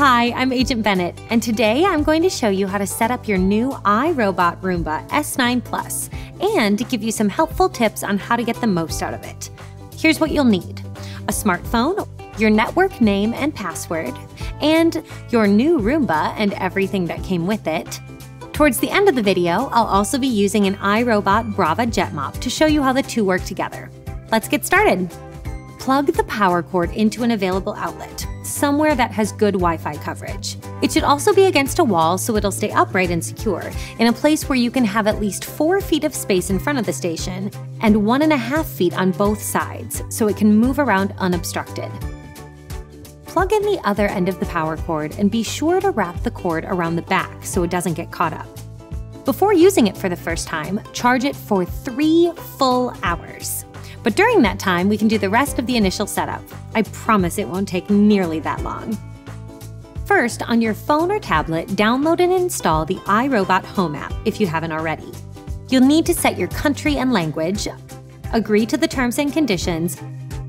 Hi, I'm Agent Bennett, and today I'm going to show you how to set up your new iRobot Roomba S9 Plus and give you some helpful tips on how to get the most out of it. Here's what you'll need: a smartphone, your network name and password, and your new Roomba and everything that came with it. Towards the end of the video, I'll also be using an iRobot Brava jet mop to show you how the two work together. Let's get started. Plug the power cord into an available outlet, somewhere that has good Wi-Fi coverage. It should also be against a wall so it'll stay upright and secure, in a place where you can have at least 4 feet of space in front of the station and 1.5 feet on both sides so it can move around unobstructed. Plug in the other end of the power cord and be sure to wrap the cord around the back so it doesn't get caught up. Before using it for the first time, charge it for 3 full hours. But during that time, we can do the rest of the initial setup. I promise it won't take nearly that long. First, on your phone or tablet, download and install the iRobot Home app if you haven't already. You'll need to set your country and language, agree to the terms and conditions,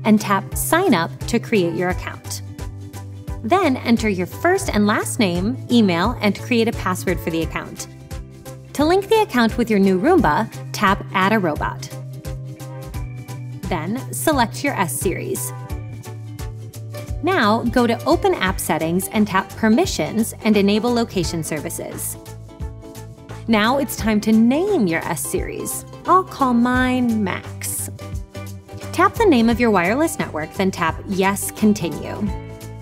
and tap Sign Up to create your account. Then enter your first and last name, email, and create a password for the account. To link the account with your new Roomba, tap Add a Robot. Then select your S series. Now go to Open App Settings and tap Permissions and enable location services. Now it's time to name your S series. I'll call mine Max. Tap the name of your wireless network, then tap Yes, Continue.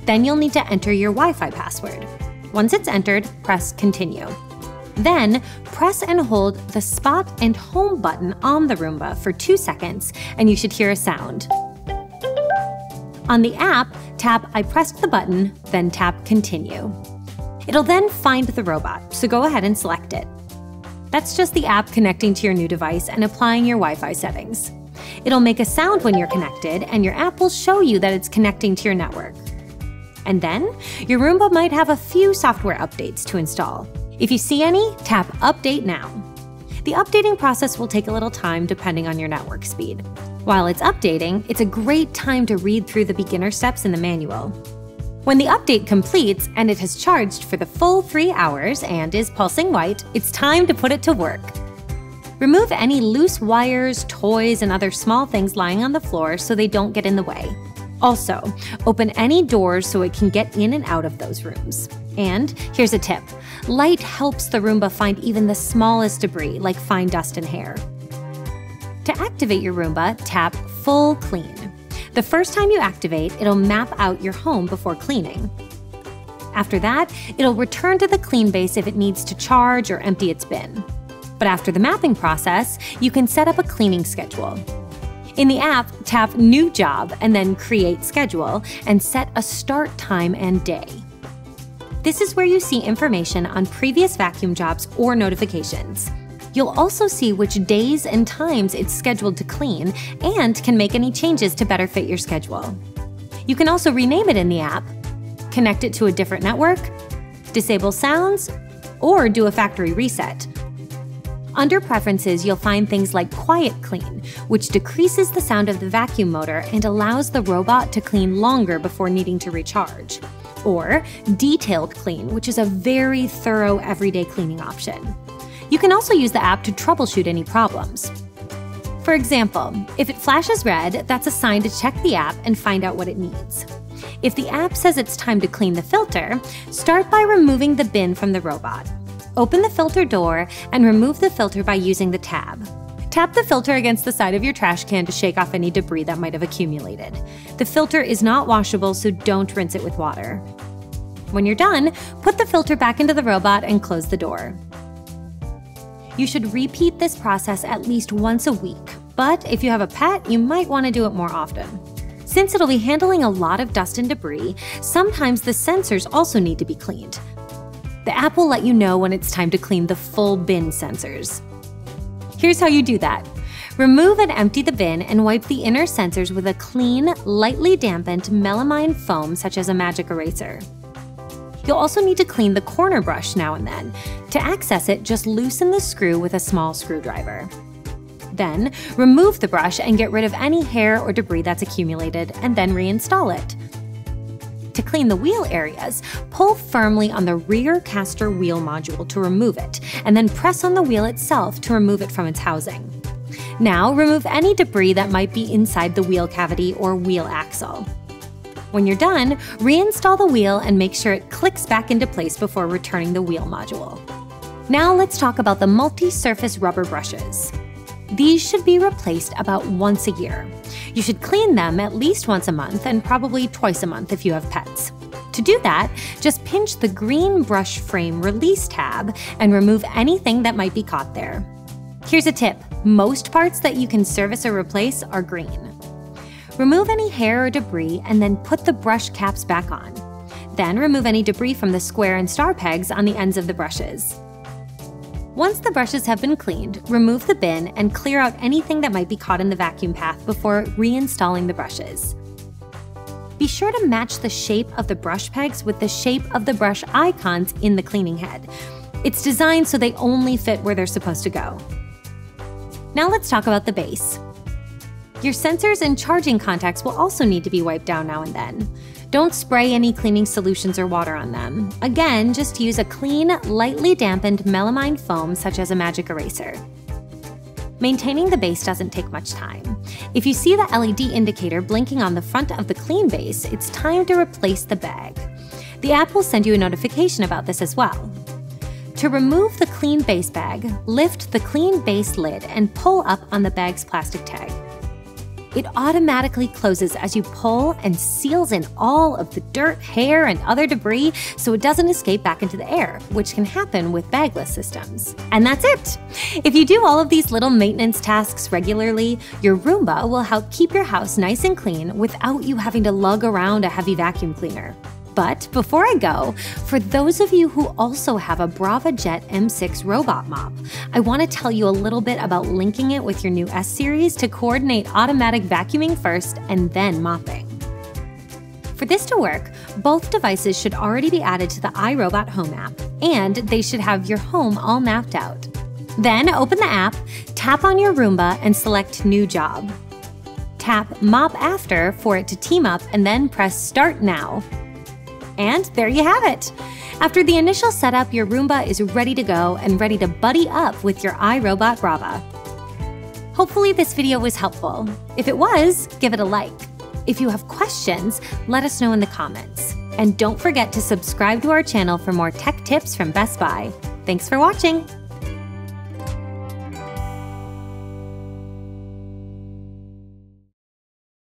Then you'll need to enter your Wi-Fi password. Once it's entered, press Continue. Then, press and hold the Spot and Home button on the Roomba for 2 seconds, and you should hear a sound. On the app, tap I pressed the button, then tap Continue. It'll then find the robot, so go ahead and select it. That's just the app connecting to your new device and applying your Wi-Fi settings. It'll make a sound when you're connected, and your app will show you that it's connecting to your network. And then, your Roomba might have a few software updates to install. If you see any, tap Update Now. The updating process will take a little time depending on your network speed. While it's updating, it's a great time to read through the beginner steps in the manual. When the update completes and it has charged for the full 3 hours and is pulsing white, it's time to put it to work. Remove any loose wires, toys, and other small things lying on the floor so they don't get in the way. Also, open any doors so it can get in and out of those rooms. And here's a tip: light helps the Roomba find even the smallest debris, like fine dust and hair. To activate your Roomba, tap Full Clean. The first time you activate, it'll map out your home before cleaning. After that, it'll return to the clean base if it needs to charge or empty its bin. But after the mapping process, you can set up a cleaning schedule. In the app, tap New Job and then Create Schedule and set a start time and day. This is where you see information on previous vacuum jobs or notifications. You'll also see which days and times it's scheduled to clean and can make any changes to better fit your schedule. You can also rename it in the app, connect it to a different network, disable sounds, or do a factory reset. Under Preferences, you'll find things like Quiet Clean, which decreases the sound of the vacuum motor and allows the robot to clean longer before needing to recharge. Or Detailed Clean, which is a very thorough everyday cleaning option. You can also use the app to troubleshoot any problems. For example, if it flashes red, that's a sign to check the app and find out what it needs. If the app says it's time to clean the filter, start by removing the bin from the robot. Open the filter door and remove the filter by using the tab. Tap the filter against the side of your trash can to shake off any debris that might have accumulated. The filter is not washable, so don't rinse it with water. When you're done, put the filter back into the robot and close the door. You should repeat this process at least once a week, but if you have a pet, you might want to do it more often. Since it'll be handling a lot of dust and debris, sometimes the sensors also need to be cleaned. The app will let you know when it's time to clean the full bin sensors. Here's how you do that. Remove and empty the bin and wipe the inner sensors with a clean, lightly dampened melamine foam such as a magic eraser. You'll also need to clean the corner brush now and then. To access it, just loosen the screw with a small screwdriver. Then, remove the brush and get rid of any hair or debris that's accumulated, and then reinstall it. To clean the wheel areas, pull firmly on the rear caster wheel module to remove it, and then press on the wheel itself to remove it from its housing. Now, remove any debris that might be inside the wheel cavity or wheel axle. When you're done, reinstall the wheel and make sure it clicks back into place before returning the wheel module. Now let's talk about the multi-surface rubber brushes. These should be replaced about once a year. You should clean them at least once a month and probably twice a month if you have pets. To do that, just pinch the green brush frame release tab and remove anything that might be caught there. Here's a tip: most parts that you can service or replace are green. Remove any hair or debris and then put the brush caps back on. Then remove any debris from the square and star pegs on the ends of the brushes. Once the brushes have been cleaned, remove the bin and clear out anything that might be caught in the vacuum path before reinstalling the brushes. Be sure to match the shape of the brush pegs with the shape of the brush icons in the cleaning head. It's designed so they only fit where they're supposed to go. Now let's talk about the base. Your sensors and charging contacts will also need to be wiped down now and then. Don't spray any cleaning solutions or water on them. Again, just use a clean, lightly dampened melamine foam such as a magic eraser. Maintaining the base doesn't take much time. If you see the LED indicator blinking on the front of the clean base, it's time to replace the bag. The app will send you a notification about this as well. To remove the clean base bag, lift the clean base lid and pull up on the bag's plastic tag. It automatically closes as you pull and seals in all of the dirt, hair, and other debris so it doesn't escape back into the air, which can happen with bagless systems. And that's it! If you do all of these little maintenance tasks regularly, your Roomba will help keep your house nice and clean without you having to lug around a heavy vacuum cleaner. But before I go, for those of you who also have a Brava Jet M6 robot mop, I want to tell you a little bit about linking it with your new S series to coordinate automatic vacuuming first and then mopping. For this to work, both devices should already be added to the iRobot Home app, and they should have your home all mapped out. Then open the app, tap on your Roomba, and select New Job. Tap Mop After for it to team up, and then press Start Now. And there you have it! After the initial setup, your Roomba is ready to go and ready to buddy up with your iRobot Brava. Hopefully this video was helpful. If it was, give it a like. If you have questions, let us know in the comments. And don't forget to subscribe to our channel for more tech tips from Best Buy. Thanks for watching!